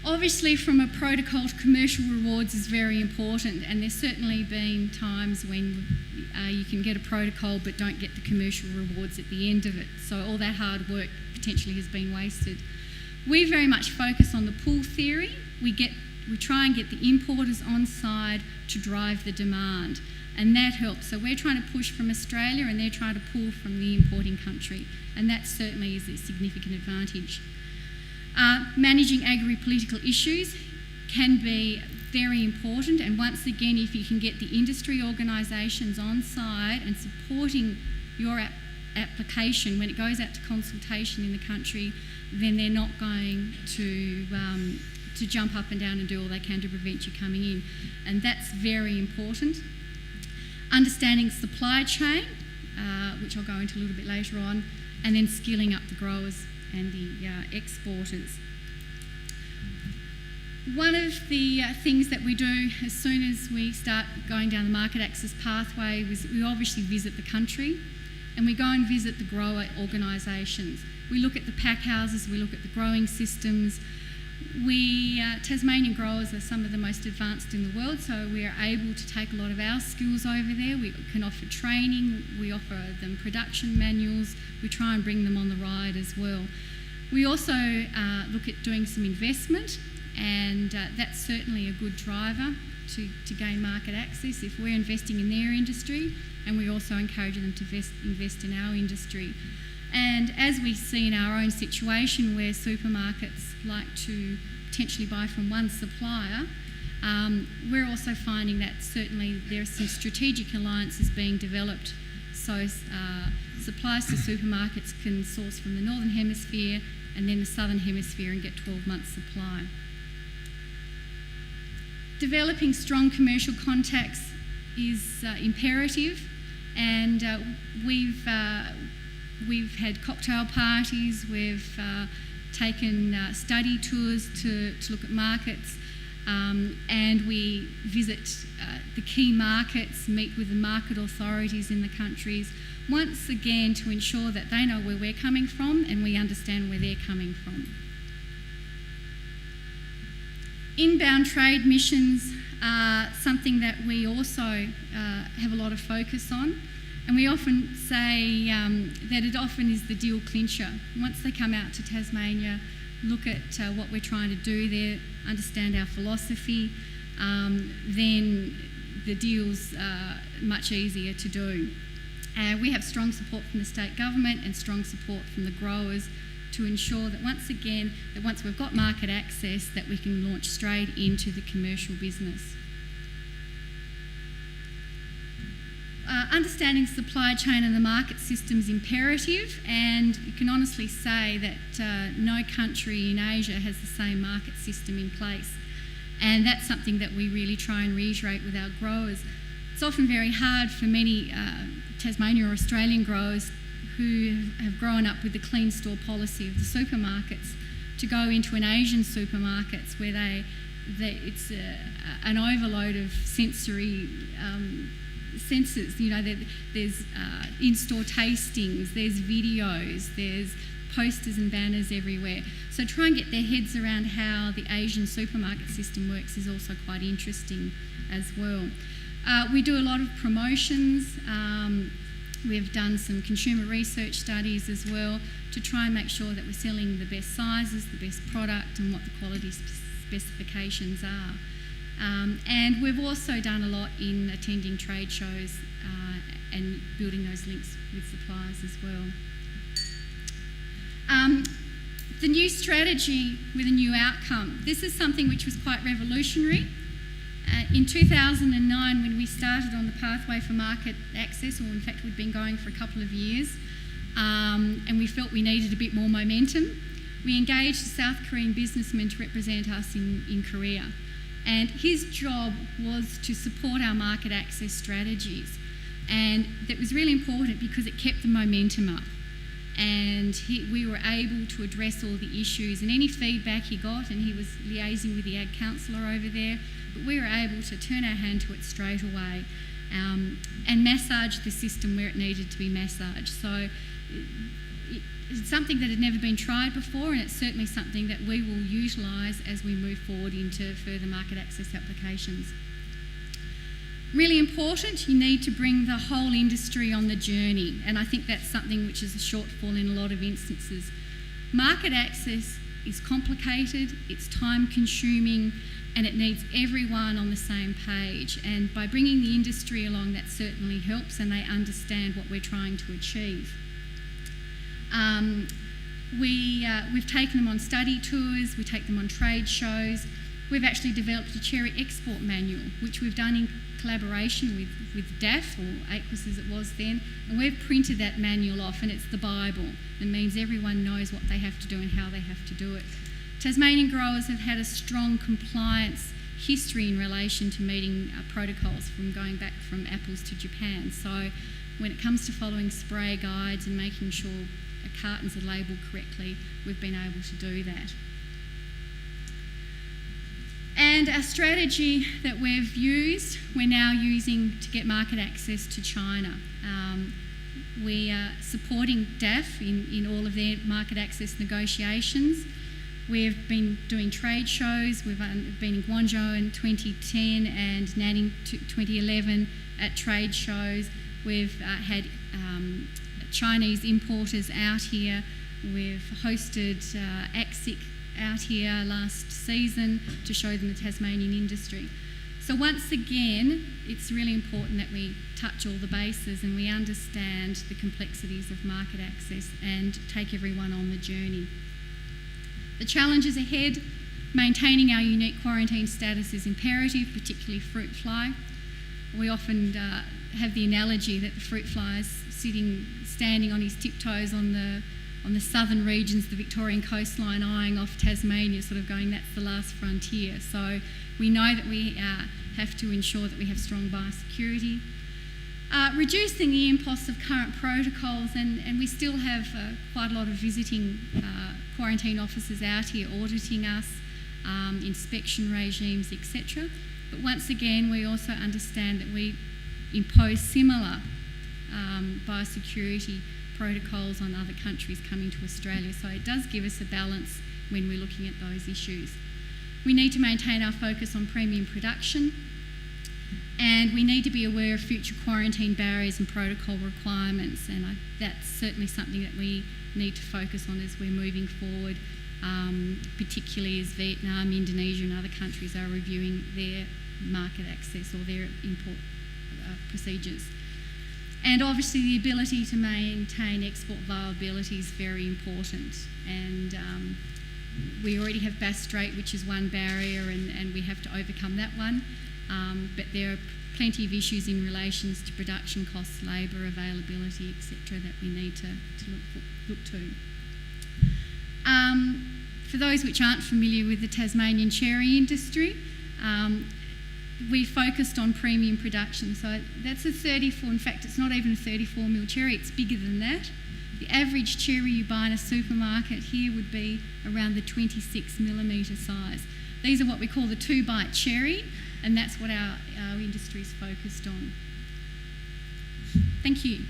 Obviously, from a protocol to commercial rewards is very important, and there's certainly been times when you can get a protocol but don't get the commercial rewards at the end of it. So all that hard work potentially has been wasted. We very much focus on the pull theory. We try and get the importers on side to drive the demand, and that helps. So we're trying to push from Australia and they're trying to pull from the importing country, and that certainly is a significant advantage. Managing agri-political issues can be very important, and once again, if you can get the industry organisations on side and supporting your application when it goes out to consultation in the country, then they're not going to jump up and down and do all they can to prevent you coming in, and that's very important. Understanding supply chain, which I'll go into a little bit later on, and then skilling up the growers and the exporters. One of the things that we do as soon as we start going down the market access pathway is we obviously visit the country, and we go and visit the grower organisations. We look at the pack houses, we look at the growing systems. Tasmanian growers are some of the most advanced in the world, so we are able to take a lot of our skills over there. We can offer training, we offer them production manuals, we try and bring them on the ride as well. We also look at doing some investment, and that's certainly a good driver to gain market access if we're investing in their industry, and we also encourage them to invest in our industry. And as we see in our own situation where supermarkets like to potentially buy from one supplier, we're also finding that certainly there are some strategic alliances being developed, so suppliers to supermarkets can source from the Northern Hemisphere and then the Southern Hemisphere and get 12 months supply. Developing strong commercial contacts is imperative, and we've had cocktail parties, we've taken study tours to look at markets, and we visit the key markets, meet with the market authorities in the countries, once again to ensure that they know where we're coming from and we understand where they're coming from. Inbound trade missions are something that we also have a lot of focus on, and we often say that it often is the deal clincher. Once they come out to Tasmania, look at what we're trying to do there, understand our philosophy, then the deal's much easier to do. We have strong support from the state government and strong support from the growers to ensure that once again, that once we've got market access, that we can launch straight into the commercial business. Understanding supply chain and the market system is imperative, and you can honestly say that no country in Asia has the same market system in place, and that's something that we really try and reiterate with our growers. It's often very hard for many Tasmanian or Australian growers who have grown up with the clean store policy of the supermarkets to go into an Asian supermarkets where it's an overload of sensory senses. You know, there's in-store tastings, there's videos, there's posters and banners everywhere. So try and get their heads around how the Asian supermarket system works is also quite interesting as well. We do a lot of promotions. We've done some consumer research studies as well to try and make sure that we're selling the best sizes, the best product, and what the quality specifications are. And we've also done a lot in attending trade shows and building those links with suppliers as well. The new strategy with a new outcome. This is something which was quite revolutionary. In 2009, when we started on the pathway for market access, or in fact we'd been going for a couple of years, and we felt we needed a bit more momentum, we engaged a South Korean businessman to represent us in Korea. And his job was to support our market access strategies. And that was really important because it kept the momentum up. And we were able to address all the issues and any feedback he got, and he was liaising with the Ag Councillor over there, but we were able to turn our hand to it straight away and massage the system where it needed to be massaged. So it's something that had never been tried before, and it's certainly something that we will utilise as we move forward into further market access applications. Really important, you need to bring the whole industry on the journey, and I think that's something which is a shortfall in a lot of instances. Market access is complicated, it's time consuming, and it needs everyone on the same page, and by bringing the industry along, that certainly helps, and they understand what we're trying to achieve. We've taken them on study tours, we take them on trade shows. We've actually developed a cherry export manual, which we've done in collaboration with DAF, or ACRES as it was then, and we've printed that manual off, and it's the Bible. It means everyone knows what they have to do and how they have to do it. Tasmanian growers have had a strong compliance history in relation to meeting protocols from going back from apples to Japan. So when it comes to following spray guides and making sure cartons are labelled correctly, we've been able to do that. And our strategy that we've used, we're now using to get market access to China. We are supporting DAF in all of their market access negotiations. We've been doing trade shows. We've been in Guangzhou in 2010 and Nanning 2011 at trade shows. We've had Chinese importers out here. We've hosted ACSIC out here last season to show them the Tasmanian industry. So once again, it's really important that we touch all the bases and we understand the complexities of market access and take everyone on the journey. The challenges ahead, maintaining our unique quarantine status is imperative, particularly fruit fly. We often have the analogy that the fruit fly is standing on his tiptoes on the southern regions, the Victorian coastline, eyeing off Tasmania, sort of going, that's the last frontier. So we know that we have to ensure that we have strong biosecurity. Reducing the imposts of current protocols, and we still have quite a lot of visiting quarantine officers out here auditing us, inspection regimes, etc. But once again, we also understand that we impose similar biosecurity protocols on other countries coming to Australia, so it does give us a balance when we're looking at those issues. We need to maintain our focus on premium production, and we need to be aware of future quarantine barriers and protocol requirements, and that's certainly something that we need to focus on as we're moving forward, particularly as Vietnam, Indonesia and other countries are reviewing their market access or their import procedures. And obviously the ability to maintain export viability is very important, and we already have Bass Strait, which is one barrier, and we have to overcome that one, but there are plenty of issues in relation to production costs, labour availability, etc. that we need to look to. For those which aren't familiar with the Tasmanian cherry industry, we focused on premium production, so that's a 34, in fact it's not even a 34 mil cherry, it's bigger than that. The average cherry you buy in a supermarket here would be around the 26 millimetre size. These are what we call the 2-bite cherry, and that's what our industry is focused on. Thank you.